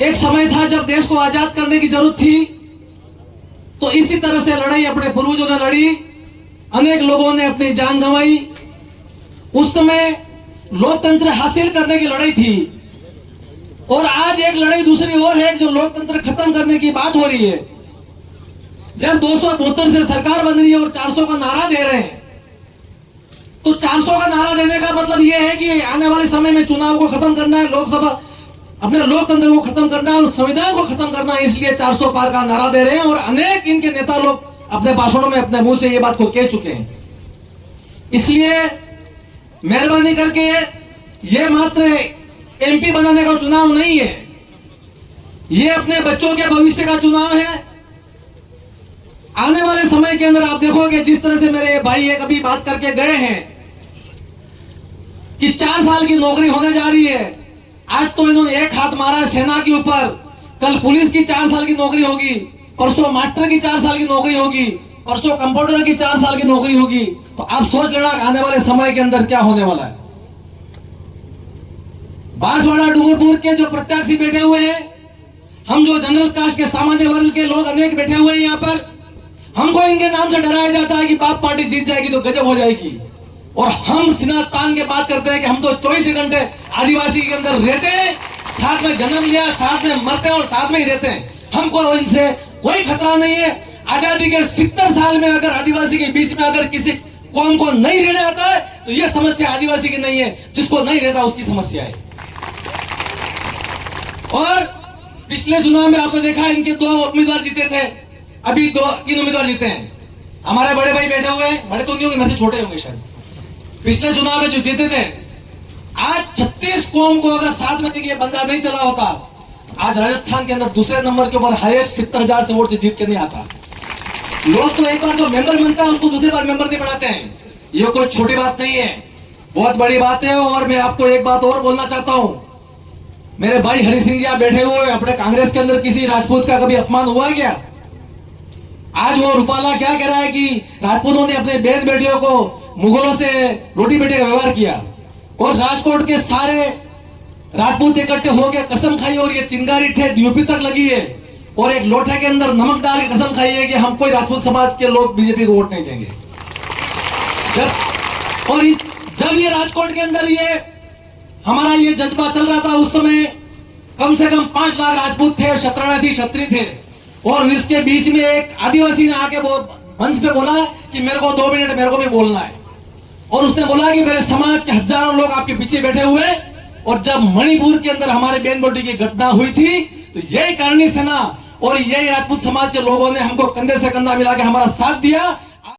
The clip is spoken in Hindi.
एक समय था जब देश को आजाद करने की जरूरत थी, तो इसी तरह से लड़ाई अपने पूर्वजों ने लड़ी, अनेक लोगों ने अपनी जान गंवाई। उस समय लोकतंत्र हासिल करने की लड़ाई थी, और आज एक लड़ाई दूसरी ओर है जो लोकतंत्र खत्म करने की बात हो रही है। जब 272 से सरकार बन रही है और 400 का नारा दे रहे हैं, तो 400 का नारा देने का मतलब यह है कि आने वाले समय में चुनाव को खत्म करना है, लोकसभा अपने लोकतंत्र को खत्म करना है और संविधान को खत्म करना है, इसलिए 400 पार का नारा दे रहे हैं। और अनेक इनके नेता लोग अपने भाषणों में अपने मुंह से ये बात को कह चुके हैं। इसलिए मेहरबानी करके ये मात्र एमपी बनाने का चुनाव नहीं है, ये अपने बच्चों के भविष्य का चुनाव है। आने वाले समय के अंदर आप देखोगे, जिस तरह से मेरे भाई एक अभी बात करके गए हैं कि 4 साल की नौकरी होने जा रही है। आज तो इन्होंने एक हाथ मारा है सेना के ऊपर, कल पुलिस की 4 साल की नौकरी होगी, परसों मास्टर की 4 साल की नौकरी होगी, परसों कंप्यूटर की 4 साल की नौकरी होगी। तो आप सोच लेना आने वाले समय के अंदर क्या होने वाला है। बांसवाड़ा डूंगरपुर के जो प्रत्याशी बैठे हुए हैं, हम जो जनरल कास्ट के सामान्य वर्ग के लोग अनेक बैठे हुए हैं यहाँ पर, हमको इनके नाम से डराया जाता है कि बाप पार्टी जीत जाएगी तो गजब हो जाएगी, और हम सीना तान के बात करते हैं कि हम तो 24 घंटे आदिवासी के अंदर रहते हैं, साथ में जन्म लिया, साथ में मरते हैं और साथ में ही रहते हैं। हमको इनसे कोई खतरा नहीं है। आजादी के 70 साल में अगर आदिवासी के बीच में अगर किसी कौम को नहीं रहने आता है, तो यह समस्या आदिवासी की नहीं है, जिसको नहीं रहता उसकी समस्या है। और पिछले चुनाव में आपने देखा इनके 2 उम्मीदवार जीते थे, अभी 2-3 उम्मीदवार जीते हैं। हमारे बड़े भाई बैठे हुए हैं, बड़े तो नहीं होंगे, मेरे से छोटे होंगे शायद, पिछले चुनाव में जो जीते थे। आज 36 कौम को अगर साथ में ये बंदा नहीं चला होता, आज राजस्थान के अंदर दूसरे नंबर के ऊपर हाईएस्ट 70,000 से वोट से जीत के नहीं आता। लोग तो एक बार जो मेंबर बनता है उसको दूसरी बार मेंबर नहीं बनाते हैं। ये कोई छोटी बात नहीं है, बहुत बड़ी बात है। और मैं आपको एक बात और बोलना चाहता हूं, मेरे भाई हरि सिंह जी आप बैठे हुए, अपने कांग्रेस के अंदर किसी राजपूत का कभी अपमान हुआ क्या? आज वो रूपाला क्या कह रहा है कि राजपूतों ने अपने बेद बेटियों को मुगलों से रोटी बेटे का व्यवहार किया, और राजकोट के सारे राजपूत इकट्ठे होकर कसम खाई, और ये चिंगारी ठेठ यूपी तक लगी है, और एक लोटे के अंदर नमक डाल के कसम खाई है कि हम कोई राजपूत समाज के लोग बीजेपी को वोट नहीं देंगे। जब ये राजकोट के अंदर ये हमारा ये जज्बा चल रहा था, उस समय कम से कम 5 लाख राजपूत थे, शतरणी थी, क्षत्रिय थे, और इसके बीच में एक आदिवासी ने आके मंच पे बोला कि मेरे को 2 मिनट मेरे को भी बोलना है, और उसने बोला कि मेरे समाज के हजारों लोग आपके पीछे बैठे हुए। और जब मणिपुर के अंदर हमारे बेन बेटी की घटना हुई थी, तो यही करणी सेना और यही राजपूत समाज के लोगों ने हमको कंधे से कंधा मिला के हमारा साथ दिया।